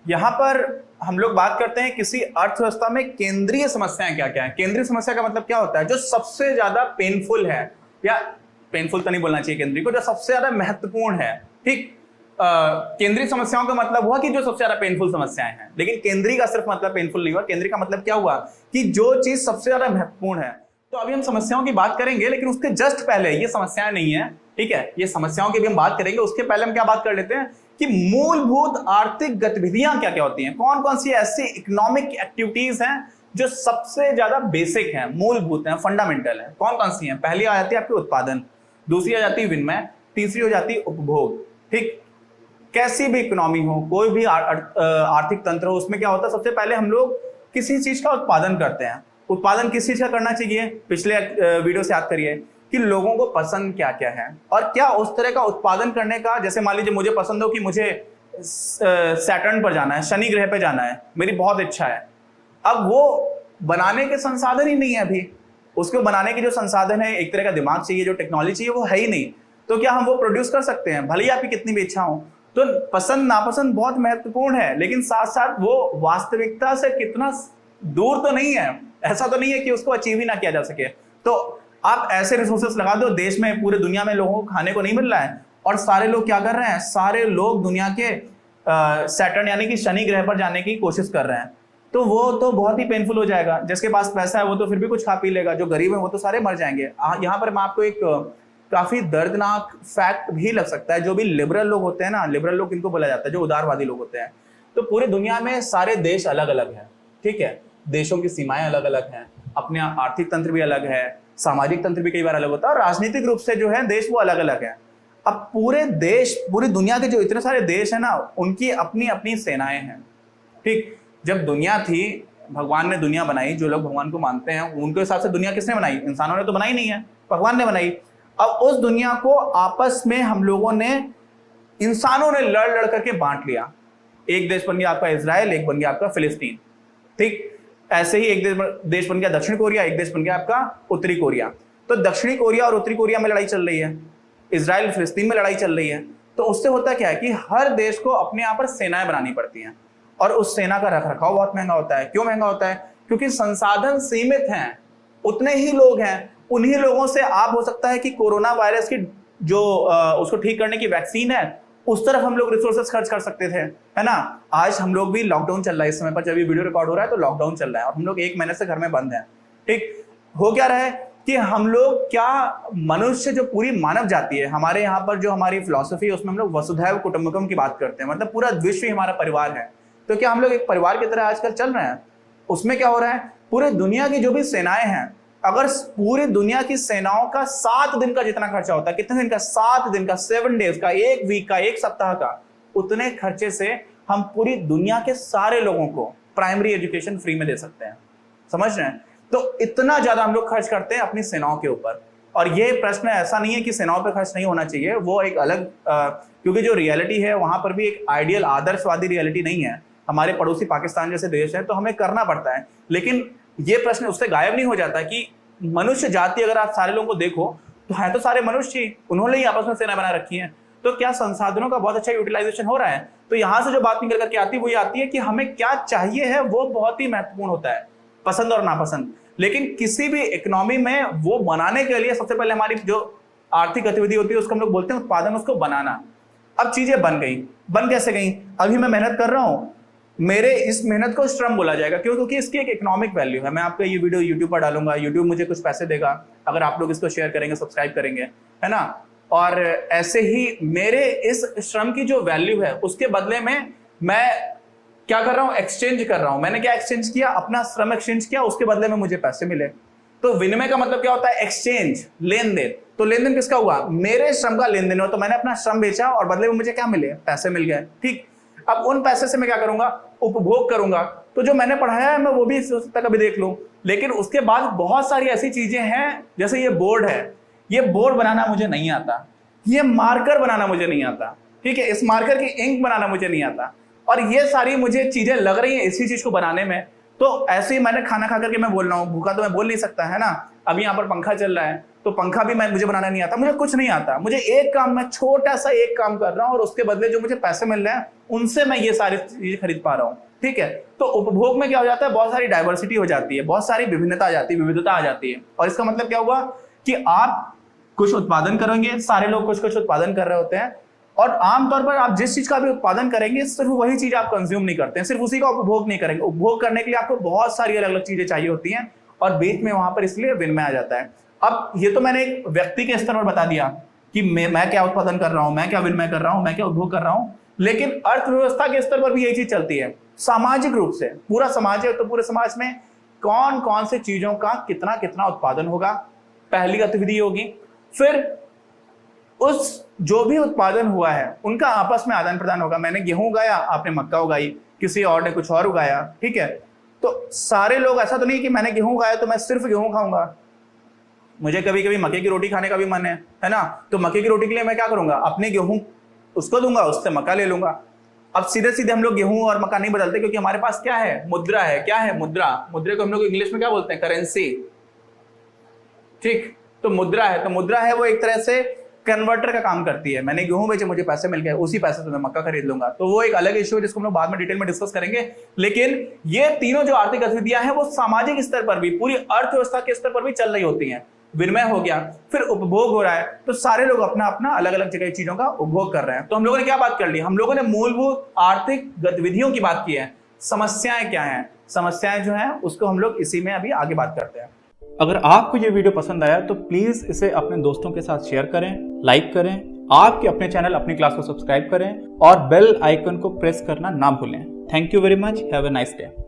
यहाँ पर हम लोग बात करते हैं किसी अर्थव्यवस्था में केंद्रीय समस्याएं क्या क्या है। केंद्रीय समस्या का मतलब क्या होता है, जो सबसे ज्यादा पेनफुल है, या पेनफुल तो नहीं बोलना चाहिए, केंद्रीय को जो सबसे ज्यादा महत्वपूर्ण है। ठीक, केंद्रीय समस्याओं का मतलब हुआ कि जो सबसे ज्यादा पेनफुल समस्याएं हैं, लेकिन केंद्रीय का सिर्फ मतलब पेनफुल नहीं हुआ। केंद्रीय का मतलब क्या हुआ कि जो चीज सबसे ज्यादा महत्वपूर्ण है। तो अभी हम समस्याओं की बात करेंगे, लेकिन उसके जस्ट पहले, ये समस्याएं नहीं है, ठीक है, ये समस्याओं की भी हम बात करेंगे। उसके पहले हम क्या बात कर लेते हैं कि मूलभूत आर्थिक गतिविधियां क्या क्या होती हैं, कौन कौन सी ऐसी इकोनॉमिक एक्टिविटीज हैं जो सबसे ज्यादा बेसिक हैं, मूलभूत हैं, फंडामेंटल हैं। कौन कौन सी हैं? पहली आ जाती है आपकी उत्पादन, दूसरी आ जाती है विनिमय, तीसरी हो जाती है उपभोग। ठीक, कैसी भी इकोनॉमी हो, कोई भी आर्थिक तंत्र हो, उसमें क्या होता है, सबसे पहले हम लोग किसी चीज का उत्पादन करते हैं। उत्पादन किस चीज का करना चाहिए? पिछले वीडियो से याद करिए कि लोगों को पसंद क्या क्या है, और क्या उस तरह का उत्पादन करने का, जैसे मान लीजिए मुझे पसंद हो कि मुझे सैटर्न पर जाना है, शनि ग्रह पर जाना है, मेरी बहुत इच्छा है। अब वो बनाने के संसाधन ही नहीं है अभी, उसको बनाने के जो संसाधन है, एक तरह का दिमाग चाहिए, जो टेक्नोलॉजी चाहिए, वो है ही नहीं। तो क्या हम वो प्रोड्यूस कर सकते हैं? भले ही आपकी कितनी भी इच्छा हो। तो पसंद नापसंद बहुत महत्वपूर्ण है, लेकिन साथ साथ वो वास्तविकता से कितना दूर तो नहीं है, ऐसा तो नहीं है कि उसको अचीव ही ना किया जा सके। तो आप ऐसे रिसोर्सेस लगा दो, देश में, पूरे दुनिया में लोगों को खाने को नहीं मिल रहा है, और सारे लोग क्या कर रहे हैं, सारे लोग दुनिया के सैटर्न यानी कि शनि ग्रह पर जाने की कोशिश कर रहे हैं। तो वो तो बहुत ही पेनफुल हो जाएगा। जिसके पास पैसा है वो तो फिर भी कुछ खा पी लेगा, जो गरीब है वो तो सारे मर जाएंगे। यहाँ पर मैं आपको एक काफी दर्दनाक फैक्ट भी लग सकता है। जो भी लिबरल लोग होते हैं ना, लिबरल लोग इनको बोला जाता है, जो उदारवादी लोग होते हैं, तो पूरी दुनिया में सारे देश अलग अलग हैं, ठीक है, देशों की सीमाएं अलग अलग हैं, अपने आर्थिक तंत्र भी अलग है, सामाजिक तंत्र भी कई बार अलग होता है, और राजनीतिक रूप से जो है देश वो अलग अलग है। अब पूरे देश, पूरी दुनिया के जो इतने सारे देश है ना, उनकी अपनी अपनी सेनाएं हैं। ठीक, जब दुनिया थी, भगवान ने दुनिया बनाई, जो लोग भगवान को मानते हैं उनके हिसाब से दुनिया किसने बनाई? इंसानों ने तो बनाई नहीं है, भगवान ने बनाई। अब उस दुनिया को आपस में हम लोगों ने, इंसानों ने लड़ लड़ करके बांट लिया। एक देश बन गया आपका इजराइल, एक बन गया आपका फिलिस्तीन। ठीक, ऐसे ही एक देश बन गया दक्षिण कोरिया, एक देश बन गया आपका उत्तरी कोरिया। तो दक्षिणी कोरिया और उत्तरी कोरिया में लड़ाई चल रही है, इजराइल फिलिस्तीन में लड़ाई चल रही है। तो उससे होता क्या है कि हर देश को अपने यहाँ पर सेनाएं बनानी पड़ती हैं, और उस सेना का रखरखाव बहुत महंगा होता है। क्यों महंगा होता है? क्योंकि संसाधन सीमित हैं, उतने ही लोग हैं। उन्हीं लोगों से आप, हो सकता है कि कोरोना वायरस की जो उसको ठीक करने की वैक्सीन है, उस तरफ हम लोग रिसोर्सेस खर्च कर सकते थे, है ना। आज हम लोग भी, लॉकडाउन चल रहा है इस समय पर, जब ये वीडियो रिकॉर्ड हो रहा है तो लॉकडाउन चल रहा है, और हम लोग 1 महीने से घर में बंद हैं। ठीक, हो क्या रहा है कि हम लोग क्या, मनुष्य, जो पूरी मानव जाति है, हमारे यहाँ पर जो हमारी फिलॉसफी है उसमें हम लोग वसुधैव कुटुंबकम की बात करते हैं, मतलब पूरा विश्व ही हमारा परिवार है। तो क्या हम लोग एक परिवार की तरह आजकल चल रहे हैं? उसमें क्या हो रहा है, पूरे दुनिया की जो भी सेनाएं हैं, अगर पूरी दुनिया की सेनाओं का 7 दिन का जितना खर्चा होता है, कितने दिन का? 7 दिन का, 7 डेज का, 1 वीक का, 1 सप्ताह का, उतने खर्चे से हम पूरी दुनिया के सारे लोगों को प्राइमरी एजुकेशन फ्री में दे सकते हैं। समझ रहे हैं? तो इतना ज्यादा हम लोग खर्च करते हैं अपनी सेनाओं के ऊपर। और ये प्रश्न ऐसा नहीं है कि सेनाओं पर खर्च नहीं होना चाहिए, वो एक अलग, क्योंकि जो रियलिटी है वहां पर भी एक आइडियल, आदर्शवादी रियलिटी नहीं है। हमारे पड़ोसी पाकिस्तान जैसे देश है, तो हमें करना पड़ता है। लेकिन ये प्रश्न उससे गायब नहीं हो जाता कि मनुष्य जाति, अगर आप सारे लोगों को देखो तो है तो सारे मनुष्य ही, उन्होंने ही आपस में सेना बना रखी है। तो क्या संसाधनों का बहुत अच्छा यूटिलाइजेशन हो रहा है? तो यहां से जो बात निकल करके आती है वो ये आती है कि हमें क्या चाहिए है, वो बहुत ही महत्वपूर्ण होता है, पसंद और नापसंद। लेकिन किसी भी इकोनॉमी में वो बनाने के लिए सबसे पहले हमारी जो आर्थिक गतिविधि होती है उसको हम लोग बोलते हैं उत्पादन, उसको बनाना। अब चीजें बन गई, बन कैसे गई? अभी मैं मेहनत कर रहा हूं, मेरे इस मेहनत को श्रम बोला जाएगा। क्यों? क्योंकि इसकी एक इकोनॉमिक वैल्यू है। मैं आपका ये वीडियो यूट्यूब पर डालूंगा, यूट्यूब मुझे कुछ पैसे देगा अगर आप लोग इसको शेयर करेंगे, सब्सक्राइब करेंगे, है ना। और ऐसे ही मेरे इस श्रम की जो वैल्यू है, उसके बदले में मैं क्या कर रहा हूं? एक्सचेंज कर रहा हूं। मैंने क्या एक्सचेंज किया? अपना श्रम एक्सचेंज किया, उसके बदले में मुझे पैसे मिले। तो विनिमय का मतलब क्या होता है? एक्सचेंज, लेन देन। तो लेन देन किसका हुआ? मेरे श्रम का लेन देन हो। तो मैंने अपना श्रम बेचा और बदले में मुझे क्या मिले? पैसे मिल गए। ठीक, अब उन पैसे से मैं क्या करूंगा? उपभोग करूंगा। तो जो मैंने पढ़ाया है मैं वो भी हो सकता है कभी देख लूं। लेकिन उसके बाद बहुत सारी ऐसी चीजें हैं, जैसे ये बोर्ड है, ये बोर्ड बनाना मुझे नहीं आता, ये मार्कर बनाना मुझे नहीं आता, ठीक है, इस मार्कर की इंक बनाना मुझे नहीं आता, और ये सारी मुझे चीजें लग रही हैं इसी चीज को बनाने में। तो ऐसे ही मैंने खाना खा करके मैं बोल रहा हूँ, भूखा तो मैं बोल नहीं सकता, है ना। अभी यहाँ पर पंखा चल रहा है, तो पंखा भी मुझे बनाना नहीं आता, मुझे कुछ नहीं आता, मुझे एक काम, मैं छोटा सा एक काम कर रहा हूं और उसके बदले जो मुझे पैसे मिल रहे हैं उनसे मैं ये सारी चीजें खरीद पा रहा हूं। ठीक है, तो उपभोग में क्या हो जाता है, बहुत सारी डाइवर्सिटी हो जाती है, बहुत सारी विभिन्नता आ जाती है, विविधता आ जाती है। और इसका मतलब क्या हुआ कि आप कुछ उत्पादन करेंगे, सारे लोग कुछ कुछ उत्पादन कर रहे होते हैं, और आमतौर पर आप जिस चीज का भी उत्पादन करेंगे सिर्फ वही चीज आप कंज्यूम नहीं करते हैं, सिर्फ उसी का उपभोग नहीं करेंगे। उपभोग करने के लिए आपको बहुत सारी अलग अलग चीजें चाहिए होती हैं, और बीच में वहां पर इसलिए विनिमय आ जाता है। अब ये तो मैंने एक व्यक्ति के स्तर पर बता दिया कि मैं क्या उत्पादन कर रहा हूं, मैं क्या विनिमय कर रहा हूं, मैं क्या उपभोग कर रहा हूं, लेकिन अर्थव्यवस्था के स्तर पर भी यही चीज चलती है। सामाजिक रूप से पूरा समाज है, तो पूरे समाज में कौन कौन से चीजों का कितना कितना उत्पादन होगा, पहली गतिविधि होगी। फिर उस जो भी उत्पादन हुआ है उनका आपस में आदान प्रदान होगा। मैंने गेहूं उगाया, आपने मक्का उगाई, किसी और ने कुछ और उगाया। ठीक है, तो सारे लोग, ऐसा तो नहीं कि मैंने गेहूं उगाया तो मैं सिर्फ गेहूं खाऊंगा, मुझे कभी कभी मक्के की रोटी खाने का भी मन है ना, तो मक्के की रोटी के लिए मैं क्या करूंगा, अपने गेहूं उसको दूंगा, उससे मक्का ले लूंगा। अब सीधे सीधे हम लोग गेहूं और मक्का नहीं बदलते, क्योंकि हमारे पास क्या है, मुद्रा है। क्या है मुद्रा? मुद्रे को हम लोग इंग्लिश में क्या बोलते हैं, करेंसी। ठीक, तो मुद्रा है, तो मुद्रा है वो एक तरह से कन्वर्टर का काम करती है। मैंने गेहूं बेचे, मुझे पैसे मिल गए, उसी पैसे से मैं मक्का खरीद लूंगा। तो वो एक अलग इश्यू है जिसको हम लोग बाद में डिटेल में डिस्कस करेंगे। लेकिन ये तीनों जो आर्थिक गतिविधियां हैं वो सामाजिक स्तर पर भी, पूरी अर्थव्यवस्था के स्तर पर भी चल रही होती हैं। विनिमय हो गया, फिर उपभोग हो रहा है, तो सारे लोग अपना अपना अलग अलग जगह चीजों का उपभोग कर रहे हैं। तो हम लोगों ने क्या बात कर ली, हम लोगों ने मूलभूत आर्थिक गतिविधियों की बात की है। समस्याएं क्या हैं, समस्याएं जो हैं उसको हम लोग इसी में अभी आगे बात करते हैं। अगर आपको ये वीडियो पसंद आया तो प्लीज इसे अपने दोस्तों के साथ शेयर करें, लाइक करें, आपके अपने चैनल अपनी क्लास को सब्सक्राइब करें और बेल आइकन को प्रेस करना ना भूलें। Thank you very much, have a nice day.